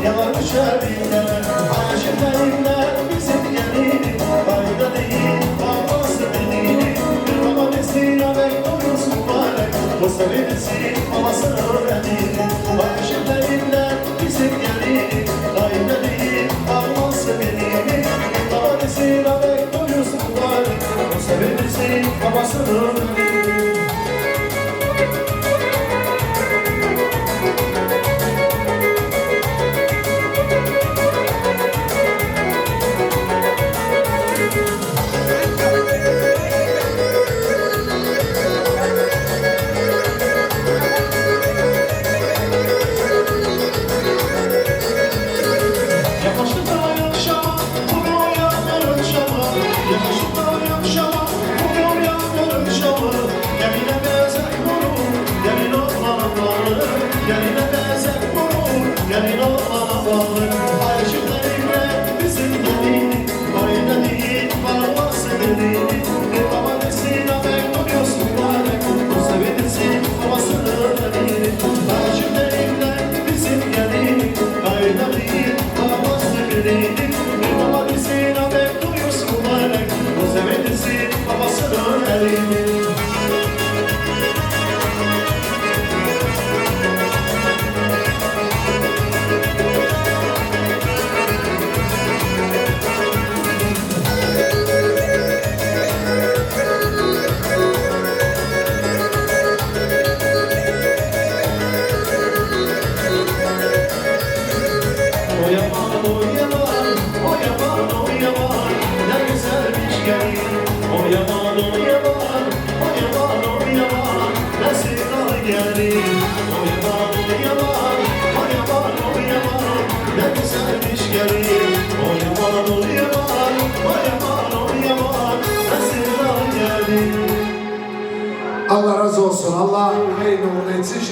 yalan düşerler. Aşıklarımlar bizim gelini, ayda değil, babası belini. Bir baba nesine bekliyoruz mübarek, o sevinirsin babasını öğrenir. Aşıklarımlar bizim gelini, ayda değil, babası belini. Bir baba nesine bekliyoruz mübarek, o sevinirsin babasını öğrenir. Gelin olana bağlı, aşıklarıyla bizim gelini, oyna değil, varması gelini. Bir baba nesine bekliyorsun mübarek, o sevinirsin babasını öğrenir. Aşıklarıyla bizim gelini, oyna değil, varması gelini. Bir baba nesine bekliyorsun mübarek, o sevinirsin babasını öğrenir. O yaman, o yaman, o yaman, o yaman, ne güzelmiş gelin. O yaman, o yaman, o yaman, o yaman, ne sevdalı gelin. O yaman, o yaman, o yaman, o yaman, ne güzelmiş gelin. O yaman, o yaman, o yaman, o yaman, ne sevdalı gelin. Allah razı olsun. Allah hayırlı uğurlu etsin.